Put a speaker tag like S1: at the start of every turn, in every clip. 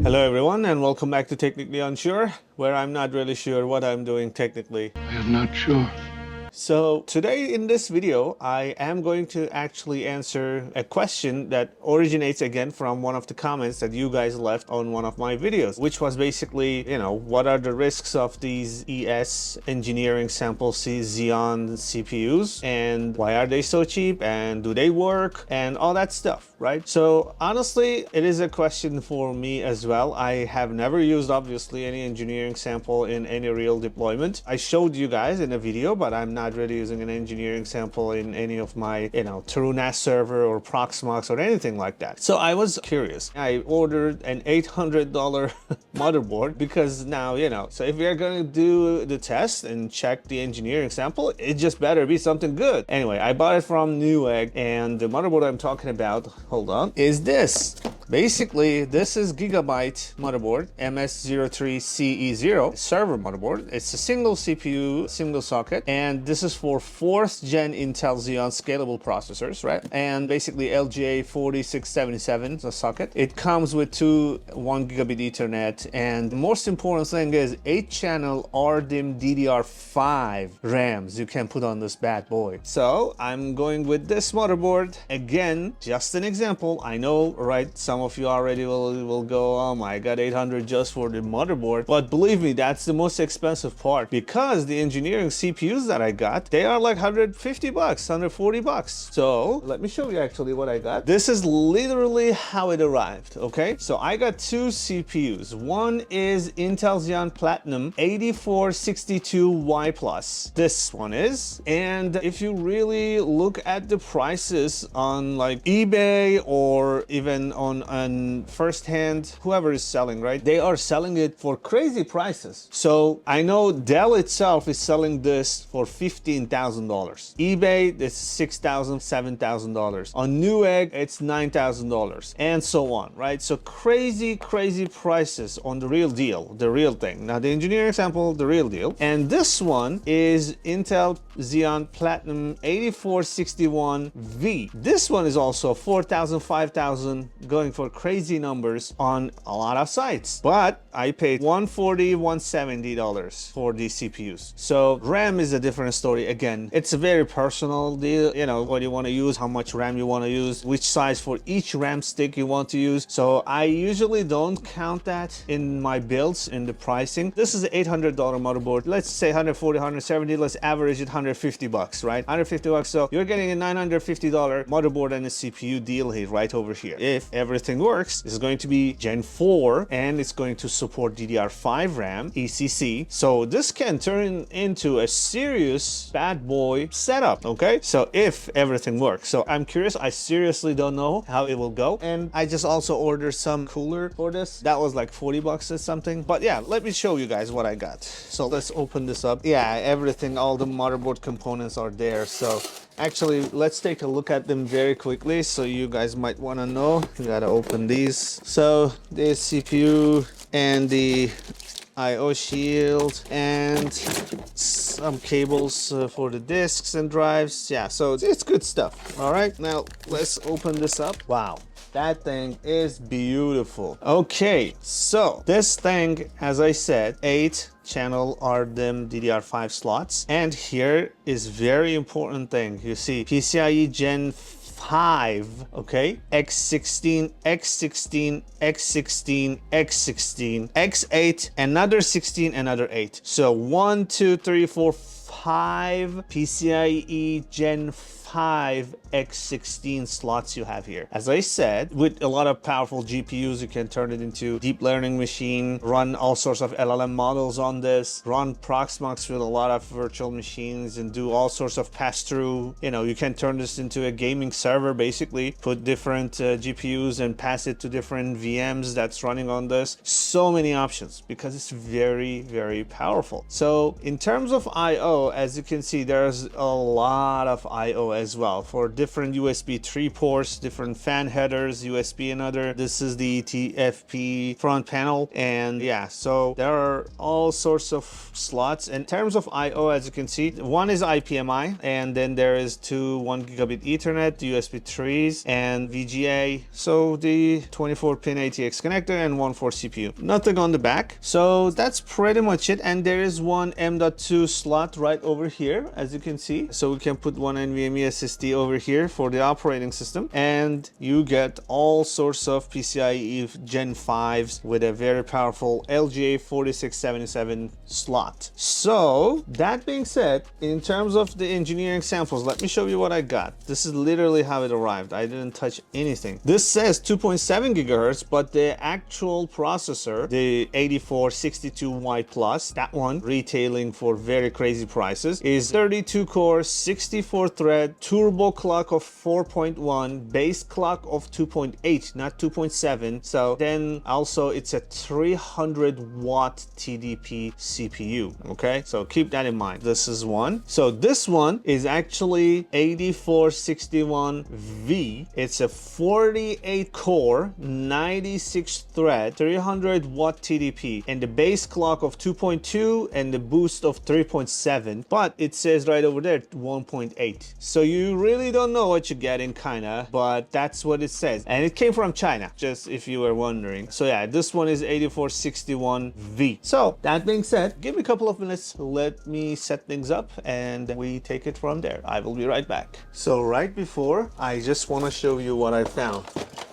S1: Hello everyone and welcome back to Technically Unsure, where I'm not really sure what I'm doing technically.
S2: I am not sure.
S1: So today in this video, I am going to actually answer a question that originates again from one of the comments that you guys left on one of my videos, which was basically, what are the risks of these ES engineering sample Xeon CPUs and why are they so cheap and do they work and all that stuff, right? So honestly, it is a question for me as well. I have never used obviously any engineering sample in any real deployment. I showed you guys in a video, but I'm not really using an engineering sample in any of my, TrueNAS server or Proxmox or anything like that. So I was curious. I ordered an $800 motherboard because now, so if we are going to do the test and check the engineering sample, it just better be something good. Anyway, I bought it from Newegg, and the motherboard I'm talking about, hold on, is this. Basically, this is Gigabyte motherboard MS03-CE0 server motherboard. It's a single CPU, single socket, and this is for 4th gen Intel Xeon scalable processors, right? And basically LGA 4677 the socket. It comes with two 1 gigabit Ethernet, and the most important thing is 8-channel RDIMM DDR5 RAMs you can put on this bad boy. So I'm going with this motherboard. Again, just an example. I know, right? Some of you already will go, oh my god, 800 just for the motherboard. But believe me, that's the most expensive part, because the engineering CPUs that I got, they are like 150 bucks, 140 bucks. So let me show you actually what I got. This is literally how it arrived, okay? So I got two CPUs. One is Intel Xeon Platinum 8462Y+. This one is. And if you really look at the prices on like eBay or even on first-hand, whoever is selling, right? They are selling it for crazy prices. So I know Dell itself is selling this for $15,000. eBay, it's $6,000, $7,000. On Newegg, it's $9,000, and so on, right? So crazy prices on the real deal, the real thing. Now the engineering sample, the real deal. And this one is Intel Xeon Platinum 8461V. This one is also 4,000, 5,000, going for crazy numbers on a lot of sites. But I paid $140, $170 for these CPUs. So RAM is a different story. Again, it's a very personal deal, what you want to use, how much RAM you want to use, which size for each RAM stick you want to use. So I usually don't count that in my builds, in the pricing. This is an $800 motherboard. Let's say 140, 170, let's average it 150 bucks, right? 150 bucks. So you're getting a $950 motherboard and a CPU deal here, right over here. If everything works, it's going to be Gen 4 and it's going to support DDR5 RAM, ECC. So this can turn into a serious bad boy setup, okay? So if everything works. So I'm curious. I seriously don't know how it will go. And I just also ordered some cooler for this. That was like 40 bucks or something. But yeah, let me show you guys what I got. So let's open this up. Yeah, everything, all the motherboard components are there. So actually, let's take a look at them very quickly. So you guys might want to know. You gotta open these. So this CPU and the I/O shield and some cables for the disks and drives. Yeah, so it's good stuff. All right, now let's open this up. Wow, that thing is beautiful. Okay, so this thing, as I said, 8-channel RDIMM DDR5 slots. And here is very important thing. You see PCIe Gen 5, okay, X16, X16, X16, X16, X8, another 16, another 8. So 1, 2, 3, 4, 5 PCIe Gen 5 X16 slots you have here. As I said, with a lot of powerful GPUs, you can turn it into deep learning machine, run all sorts of LLM models on this, run Proxmox with a lot of virtual machines and do all sorts of pass-through. You can turn this into a gaming server, basically, put different GPUs and pass it to different VMs that's running on this. So many options because it's very powerful. So in terms of I/O, as you can see, there's a lot of I/O as well for different USB 3 ports, different fan headers, USB another. This is the TFP front panel, and yeah, so there are all sorts of slots. In terms of I/O, as you can see, one is IPMI, and then there is two 1 gigabit Ethernet, USB 3s, and VGA. So the 24-pin ATX connector and one for CPU. Nothing on the back. So that's pretty much it. And there is one M.2 slot right over here, as you can see. So we can put one NVMe SSD over here for the operating system, and you get all sorts of PCIe Gen 5s with a very powerful LGA 4677 slot. So that being said, in terms of the engineering samples, let me show you what I got. This is literally how it arrived. I didn't touch anything. This says 2.7 gigahertz, but the actual processor, the 8462Y Plus, that one retailing for very crazy prices, is 32 core, 64 thread, turbo clock of 4.1, base clock of 2.8, not 2.7. So then also it's a 300 watt TDP CPU. Okay, so keep that in mind. This is one. So this one is actually 8461V. It's a 48 core, 96 thread, 300 watt TDP, and the base clock of 2.2 and the boost of 3.7. But it says right over there 1.8. So you really don't know what you're getting, kinda, but that's what it says. And it came from China, just if you were wondering. So yeah, this one is 8461V. So that being said, give me a couple of minutes, let me set things up, and we take it from there. I will be right back. So right before, I just want to show you what I found.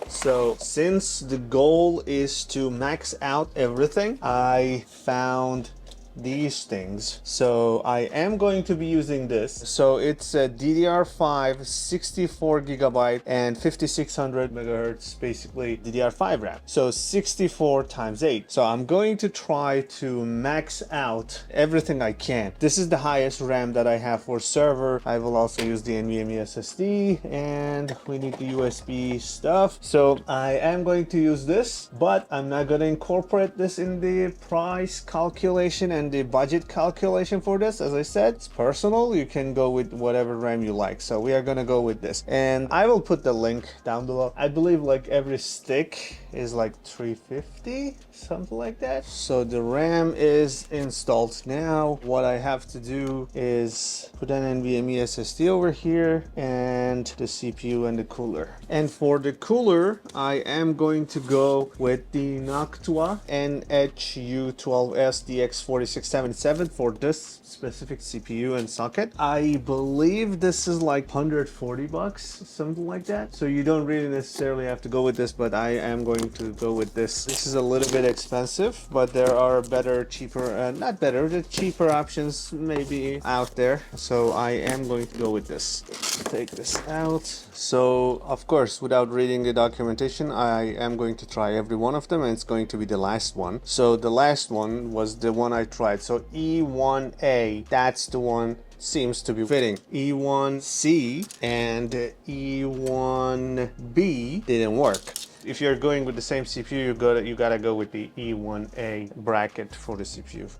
S1: So since the goal is to max out everything, I found these things. So I am going to be using this. So it's a DDR5 64 gigabyte and 5600 megahertz, basically DDR5 RAM. So 64 times 8. So I'm going to try to max out everything I can. This is the highest RAM that I have for server. I will also use the NVMe SSD, and we need the USB stuff. So I am going to use this, but I'm not going to incorporate this in the price calculation and the budget calculation for this. As I said, it's personal. You can go with whatever RAM you like. So we are gonna go with this, and I will put the link down below. I believe like every stick is like 350, something like that. So the RAM is installed now. What I have to do is put an NVMe SSD over here and the CPU and the cooler. And for the cooler, I am going to go with the Noctua NHU12S DX4677 for this specific CPU and socket. I believe this is like 140 bucks, something like that. So you don't really necessarily have to go with this, but I am going to go with this. This is a little bit expensive, but there are better, cheaper, not better, the cheaper options maybe out there. So I am going to go with this. Take this out. So of course, without reading the documentation, I am going to try every one of them, and it's going to be the last one. So the last one was the one I tried. So E1A, that's the one seems to be fitting. E1C and E1B didn't work. If you're going with the same CPU, you gotta go with the E1A bracket for the CPU.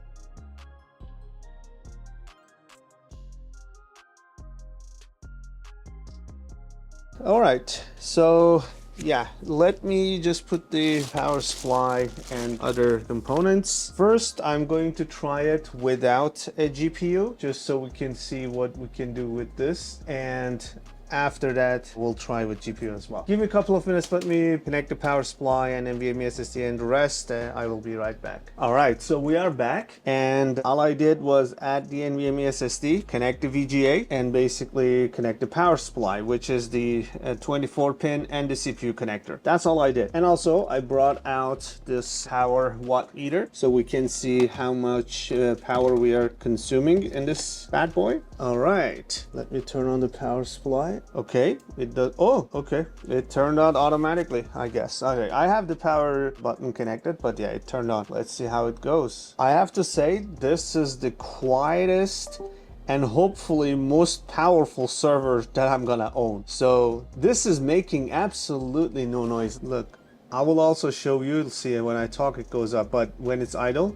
S1: All right, so yeah, let me just put the power supply and other components. First, I'm going to try it without a GPU, just so we can see what we can do with this. And after that, we'll try with GPU as well. Give me a couple of minutes, let me connect the power supply and NVMe SSD and the rest. I will be right back. All right, so we are back, and all I did was add the NVMe SSD, connect the VGA, and basically connect the power supply, which is the 24 pin and the CPU connector. That's all I did. And also I brought out this power watt meter so we can see how much power we are consuming in this bad boy. All right, let me turn on the power supply. Okay, it does. Oh, okay, it turned on automatically, I guess. Okay, I have the power button connected, but yeah, it turned on. Let's see how it goes. I have to say, this is the quietest and hopefully most powerful server that I'm gonna own. So this is making absolutely no noise. Look, I will also show you. See, when I talk it goes up, but when it's idle,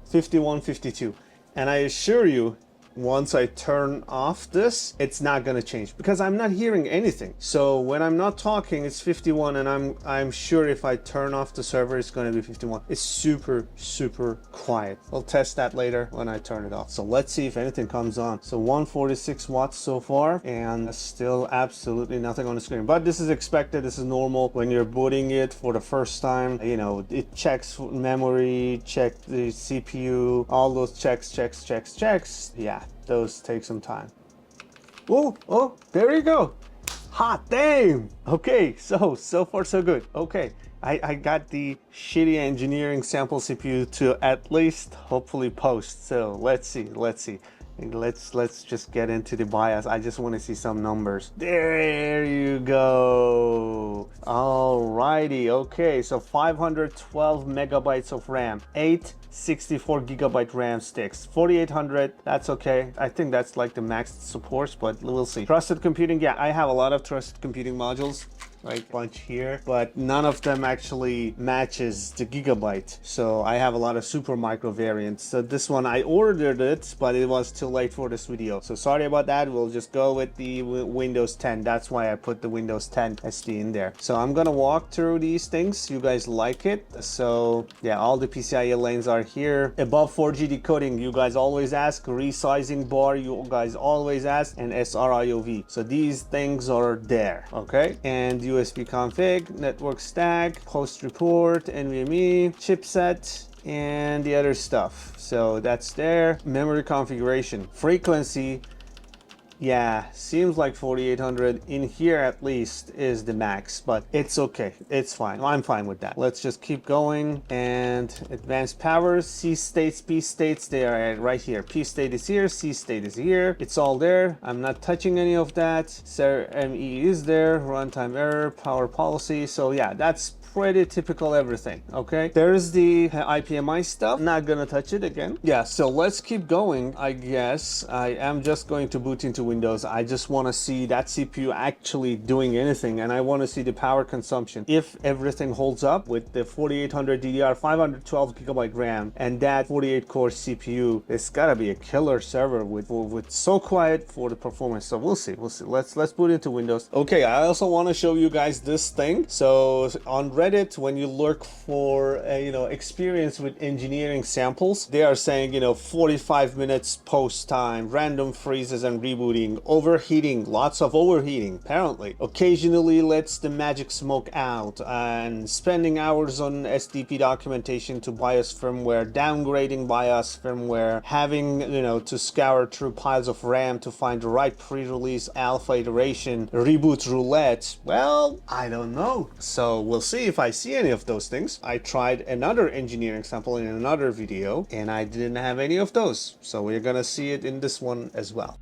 S1: 51, 52. And I assure you, once I turn off this, it's not gonna change because I'm not hearing anything. So when I'm not talking, it's 51, and I'm sure if I turn off the server, it's gonna be 51. It's super, super quiet. We'll test that later when I turn it off. So let's see if anything comes on. So 146 watts so far, and still absolutely nothing on the screen. But this is expected, this is normal. When you're booting it for the first time, you know, it checks memory, check the CPU, all those checks. Yeah, those take some time. Oh, there you go. Hot damn. Okay, so far so good. Okay, I got the shitty engineering sample CPU to at least hopefully post. So let's see. Let's just get into the BIOS. I just want to see some numbers. There you go. Alrighty, okay, so 512 megabytes of RAM, 864 gigabyte RAM sticks, 4800, that's okay. I think that's like the max supports, but we'll see. Trusted computing, yeah, I have a lot of trusted computing modules, right, bunch here, but none of them actually matches the Gigabyte. So I have a lot of super micro variants. So this one I ordered it, but it was too late for this video. So sorry about that. We'll just go with the Windows 10. That's why I put the Windows 10 SD in there. So I'm gonna walk through these things. You guys like it? So yeah, all the PCIe lanes are here. Above 4G decoding, you guys always ask. Resizing bar, you guys always ask. And SRIOV. So these things are there, okay? And USB config, network stack, host report, NVMe, chipset, and the other stuff. So that's there. Memory configuration, frequency. Yeah, seems like 4800 in here at least is the max, but it's okay. It's fine. I'm fine with that. Let's just keep going. And advanced power, C states, P states, they are right here. P state is here, C state is here. It's all there. I'm not touching any of that. ME is there, runtime error, power policy. So yeah, that's pretty typical everything, okay? There's the IPMI stuff. Not gonna touch it again. Yeah, so let's keep going. I guess I am just going to boot into Windows. I just want to see that CPU actually doing anything, and I want to see the power consumption. If everything holds up with the 4800 DDR, 512 gigabyte RAM, and that 48 core CPU, it's gotta be a killer server with so quiet for the performance. So we'll see. Let's boot into Windows. Okay, I also want to show you guys this thing. So on Reddit, when you look for experience with engineering samples, they are saying 45 minutes post time, random freezes and rebooting, overheating, lots of overheating apparently, occasionally lets the magic smoke out, and spending hours on SDP documentation to BIOS firmware, downgrading BIOS firmware, having to scour through piles of RAM to find the right pre-release alpha iteration, reboot roulette. Well, I don't know. So we'll see if I see any of those things. I tried another engineering sample in another video and I didn't have any of those. So we're gonna see it in this one as well.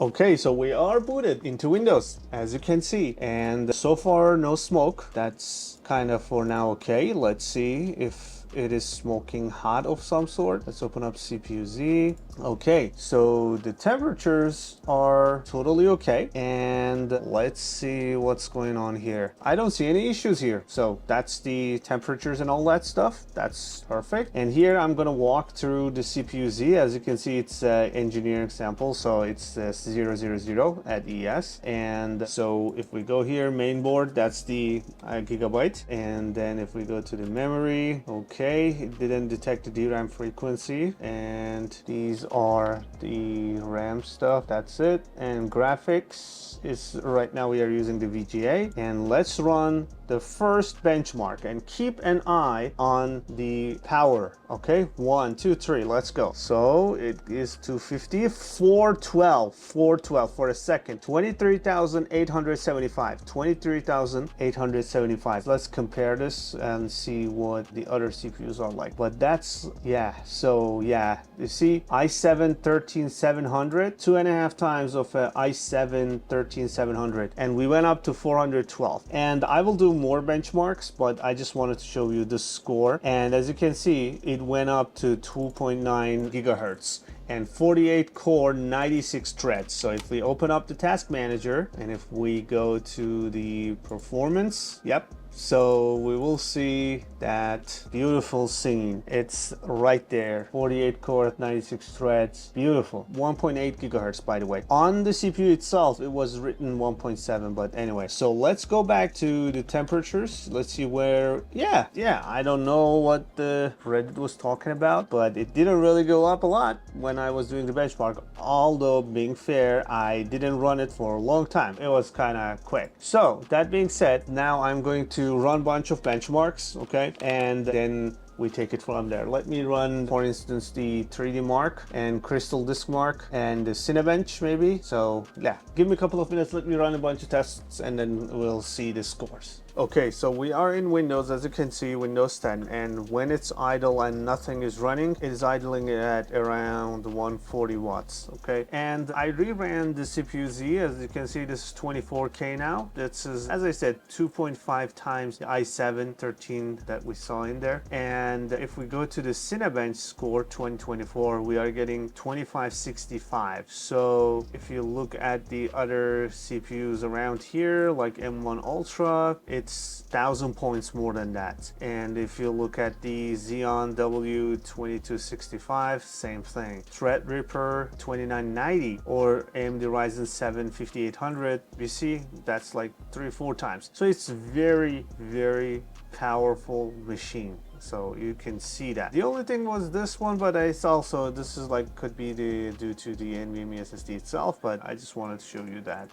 S1: Okay, so we are booted into Windows, as you can see, and so far no smoke. That's kind of for now okay. Let's see if it is smoking hot of some sort. Let's open up CPU-Z. Okay, so the temperatures are totally okay, and let's see what's going on here. I don't see any issues here. So that's the temperatures and all that stuff. That's perfect. And here I'm gonna walk through the CPU-Z. As you can see, it's engineering sample, so it's 000 at ES. And so if we go here, main board, that's the Gigabyte. And then if we go to the memory, okay, it didn't detect the DRAM frequency, and these are the RAM stuff. That's it. And graphics is right now we are using the VGA, and let's run the first benchmark and keep an eye on the power. Okay, 1 2 3, let's go. So it is 250, 412 for a second, 23,875. Let's compare this and see what the other CPUs are like. But that's, yeah, so yeah, you see i7 13700, 2.5 times of i7 13700, and we went up to 412. And I will do more benchmarks, but I just wanted to show you the score. And as you can see, it went up to 2.9 gigahertz and 48 core, 96 threads. So if we open up the task manager and if we go to the performance, yep, So we will see that beautiful scene. It's right there. 48 core, 96 threads. Beautiful. 1.8 gigahertz, by the way. On the CPU itself, it was written 1.7, but anyway. So let's go back to the temperatures. Let's see where, yeah, I don't know what the Reddit was talking about, but it didn't really go up a lot when I was doing the benchmark. Although, being fair, I didn't run it for a long time. It was kind of quick. So that being said, now I'm going to run a bunch of benchmarks, okay, and then we take it from there. Let me run, for instance, the 3D Mark and Crystal Disk Mark and the Cinebench maybe. So yeah, give me a couple of minutes, let me run a bunch of tests, and then we'll see the scores. Okay, so we are in Windows, as you can see, Windows 10, and when it's idle and nothing is running, it is idling at around 140 watts, okay? And I reran the CPU-Z, as you can see, this is 24K now. This is, as I said, 2.5 times the i7-13 that we saw in there. And if we go to the Cinebench score 2024, we are getting 2565. So if you look at the other CPUs around here, like M1 Ultra, it's 1,000 points more than that. And if you look at the Xeon W2265, same thing. Threadripper 2990 or AMD Ryzen 7 5800, you see, that's like 3-4 times. So it's very, very powerful machine. So you can see that. The only thing was this one, but it's also, this is like, could be due to the NVMe SSD itself, but I just wanted to show you that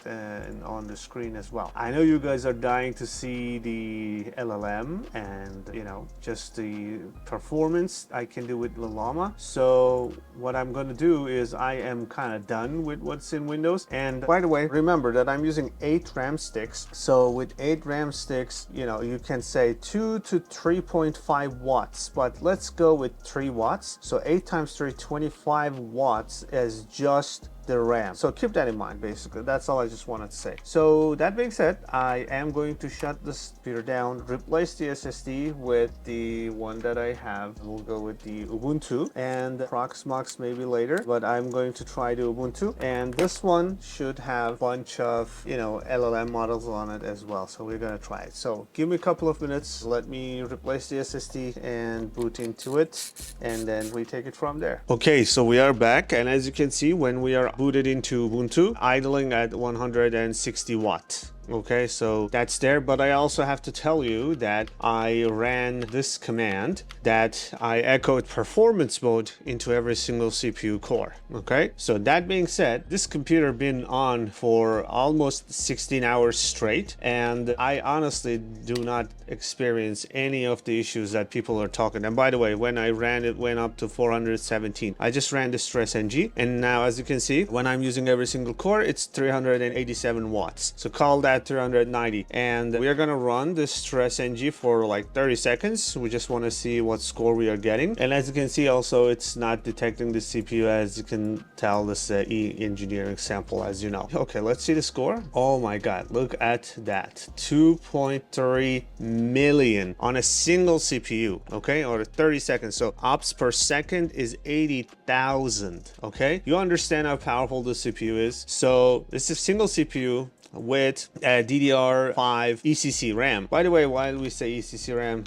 S1: on the screen as well. I know you guys are dying to see the LLM and, you know, just the performance I can do with the Llama. So what I'm going to do is I am kind of done with what's in Windows. And by the way, remember that I'm using 8 RAM sticks. So with 8 RAM sticks, you know, you can say 2 to 3.5 watts, but let's go with 3 watts. So 8 times 3, 25 watts is just the RAM. So keep that in mind, basically. That's all I just wanted to say. So that being said, I am going to shut this computer down, replace the SSD with the one that I have. We'll go with the Ubuntu and Proxmox maybe later, but I'm going to try the Ubuntu. And this one should have a bunch of, you know, LLM models on it as well. So we're going to try it. So give me a couple of minutes. Let me replace the SSD and boot into it, and then we take it from there. Okay, so we are back, and as you can see, when we are booted into Ubuntu, idling at 160 watts. Okay, so that's there, but I also have to tell you that I ran this command that I echoed performance mode into every single CPU core. Okay, so that being said, this computer been on for almost 16 hours straight, and I honestly do not experience any of the issues that people are talking. And by the way, when I ran it, went up to 417. I just ran the stress NG, and now as you can see, when I'm using every single core, it's 387 watts. So call that 390, and we are gonna run this stress NG for like 30 seconds. We just want to see what score we are getting, and as you can see, also it's not detecting the CPU. As you can tell, this engineering sample, as you know. Okay, let's see the score. Oh my god, look at that, 2.3 million on a single CPU, okay, or 30 seconds. So ops per second is 80,000. Okay, you understand how powerful the CPU is. So this is a single CPU with DDR5 ECC RAM. By the way, while we say ECC RAM,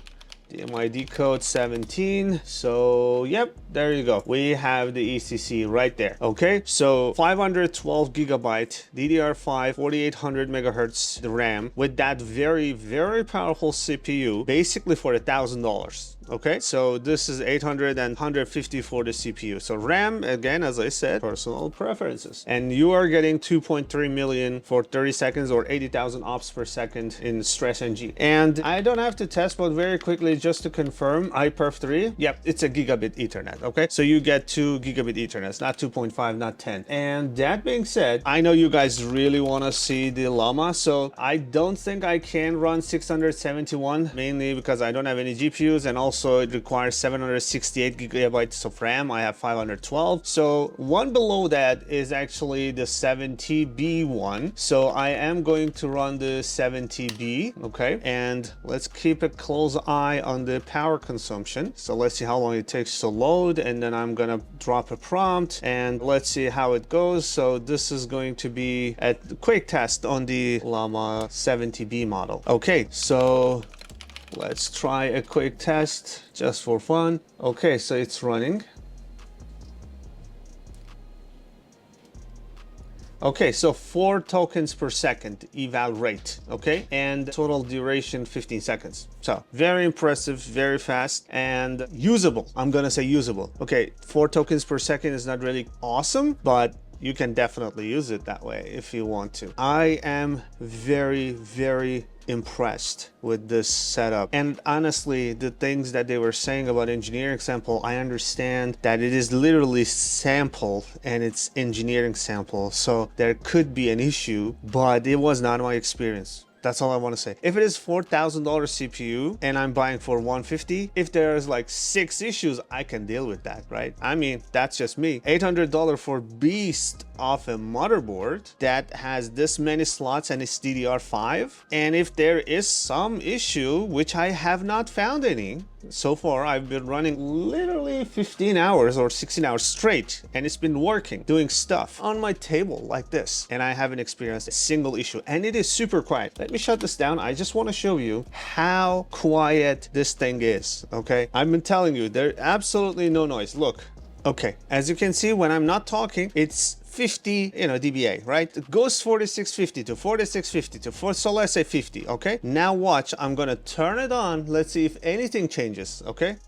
S1: the MID code 17. So yep, there you go. We have the ECC right there. Okay, so 512 gigabyte DDR5 4800 megahertz RAM with that very, very powerful CPU, basically for $1,000. Okay, so this is 800 and 150 for the CPU. So RAM, again, as I said, personal preferences. And you are getting 2.3 million for 30 seconds or 80,000 ops per second in stress NG. And I don't have to test, but very quickly, just to confirm, iPerf3, yep, it's a gigabit Ethernet. Okay, so you get 2 gigabit Ethernets, not 2.5, not 10. And that being said, I know you guys really want to see the Llama, so I don't think I can run 671, mainly because I don't have any GPUs, and also it requires 768 gigabytes of RAM. I have 512. So one below that is actually the 70B one. So I am going to run the 70B, okay? And let's keep a close eye on the power consumption. So let's see how long it takes to load, and then I'm gonna drop a prompt and let's see how it goes. So this is going to be a quick test on the Llama 70B model. Okay, so Let's try a quick test just for fun. Okay, so it's running. Okay, so 4 tokens per second eval rate, okay? And total duration 15 seconds. So very impressive, very fast and usable. I'm gonna say usable. Okay, 4 tokens per second is not really awesome, but you can definitely use it that way if you want to. I am very, very impressed with this setup, and honestly the things that they were saying about engineering sample, I understand that it is literally sample and it's engineering sample, so there could be an issue, but it was not my experience. That's all I want to say. If it is $4,000 CPU and I'm buying for $150, if there's like 6 issues, I can deal with that, right? I mean, that's just me. $800 for beast of a motherboard that has this many slots and it's DDR5. And if there is some issue, which I have not found any, so far I've been running literally 15 hours or 16 hours straight, and it's been working, doing stuff on my table like this, and I haven't experienced a single issue, and it is super quiet. Let me shut this down. I just want to show you how quiet this thing is, okay? I've been telling you, there's absolutely no noise. Look, okay, as you can see, when I'm not talking, it's 50, dBA, right? It goes 4650 to 4650 to 4, so let's say 50, okay? Now watch, I'm gonna turn it on. Let's see if anything changes, okay?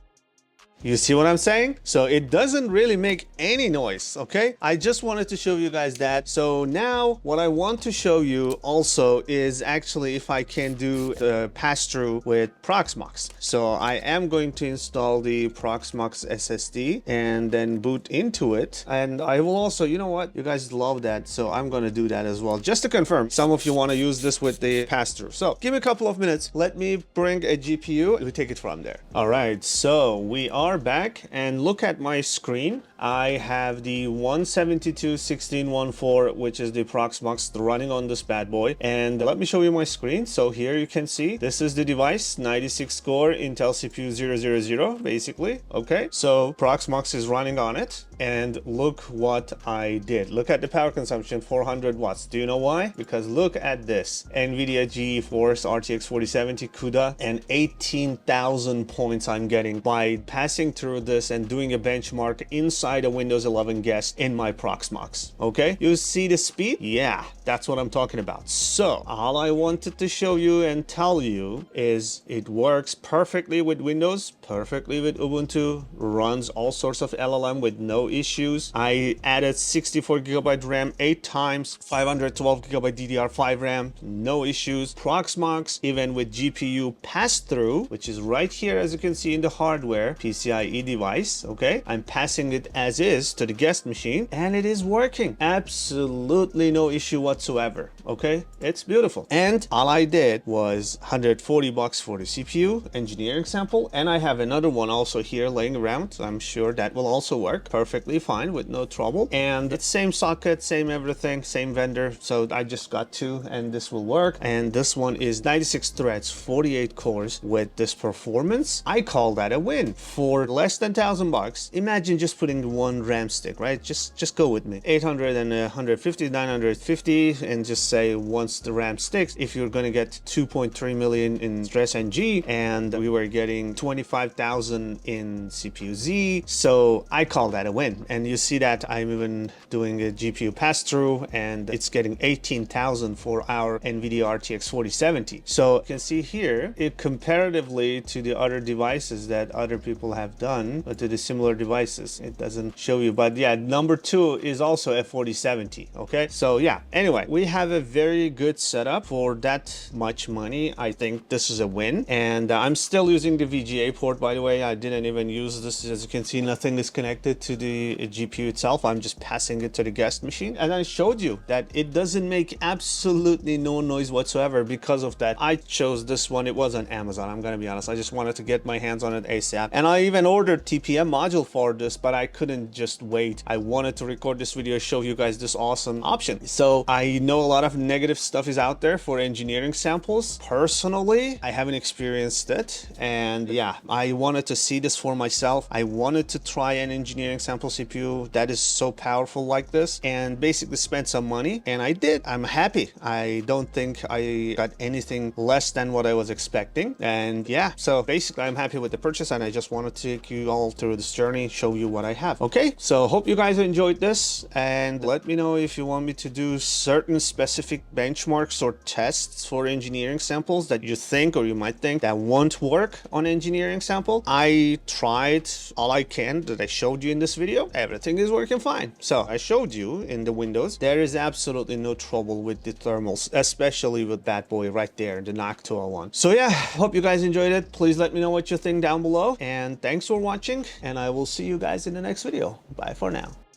S1: You see what I'm saying? So it doesn't really make any noise, okay? I just wanted to show you guys that. So now what I want to show you also is actually if I can do the pass-through with Proxmox. So I am going to install the Proxmox SSD and then boot into it. And I will also, you know what? You guys love that. So I'm going to do that as well. Just to confirm, some of you want to use this with the pass-through. So give me a couple of minutes. Let me bring a GPU. We take it from there. All right. So we are back and look at my screen. I have the 172-1614, which is the Proxmox running on this bad boy. And let me show you my screen. So here you can see this is the device, 96 core Intel CPU 000, basically. Okay, so Proxmox is running on it. And look what I did. Look at the power consumption, 400 watts. Do you know why? Because look at this. NVIDIA GeForce RTX 4070 CUDA and 18,000 points I'm getting by passing through this and doing a benchmark inside a Windows 11 guest in my Proxmox. Okay, you see the speed? Yeah, that's what I'm talking about. So all I wanted to show you and tell you is it works perfectly with Windows, perfectly with Ubuntu, runs all sorts of LLM with no issues. I added 64 GB RAM 8 times, 512 GB DDR5 RAM, no issues. Proxmox, even with GPU pass-through, which is right here as you can see in the hardware PCIe device, okay? I'm passing it as is to the guest machine and it is working. Absolutely no issue whatsoever, okay? It's beautiful. And all I did was $140 for the CPU engineering sample, and I have another one also here laying around. So I'm sure that will also work perfectly fine with no trouble. And it's same socket, same everything, same vendor. So I just got 2 and this will work. And this one is 96 threads, 48 cores with this performance. I call that a win. For less than $1,000, imagine just putting 1 RAM stick, right? Just go with me. 800 and 150, 950, and just say once the RAM sticks, if you're going to get 2.3 million in stress NG, and we were getting 25,000 in CPU-Z, so I call that a win. And you see that I'm even doing a GPU pass-through, and it's getting 18,000 for our NVIDIA RTX 4070. So you can see here, it comparatively to the other devices that other people have done, to the similar devices, it doesn't show you, but yeah, number 2 is also a 4070. Okay, so yeah, anyway, we have a very good setup for that much money. I think this is a win, and I'm still using the VGA port, by the way. I didn't even use this. As you can see, nothing is connected to the GPU itself. I'm just passing it to the guest machine, and I showed you that it doesn't make absolutely no noise whatsoever. Because of that, I chose this one. It was on Amazon, I'm gonna be honest. I just wanted to get my hands on it ASAP, and I even ordered TPM module for this, but I couldn't just wait. I wanted to record this video, show you guys this awesome option. So I know a lot of negative stuff is out there for engineering samples. Personally, I haven't experienced it. And yeah, I wanted to see this for myself. I wanted to try an engineering sample CPU that is so powerful like this and basically spend some money. And I did. I'm happy. I don't think I got anything less than what I was expecting. And yeah, so basically I'm happy with the purchase, and I just wanted to take you all through this journey, show you what I have. Okay, so hope you guys enjoyed this, and let me know if you want me to do certain specific benchmarks or tests for engineering samples that you think or you might think that won't work on engineering sample. I tried all I can that I showed you in this video. Everything is working fine. So I showed you in the Windows, there is absolutely no trouble with the thermals, especially with that boy right there, the NOC 201. So yeah, hope you guys enjoyed it. Please let me know what you think down below, and thanks for watching, and I will see you guys in the next video. Bye for now.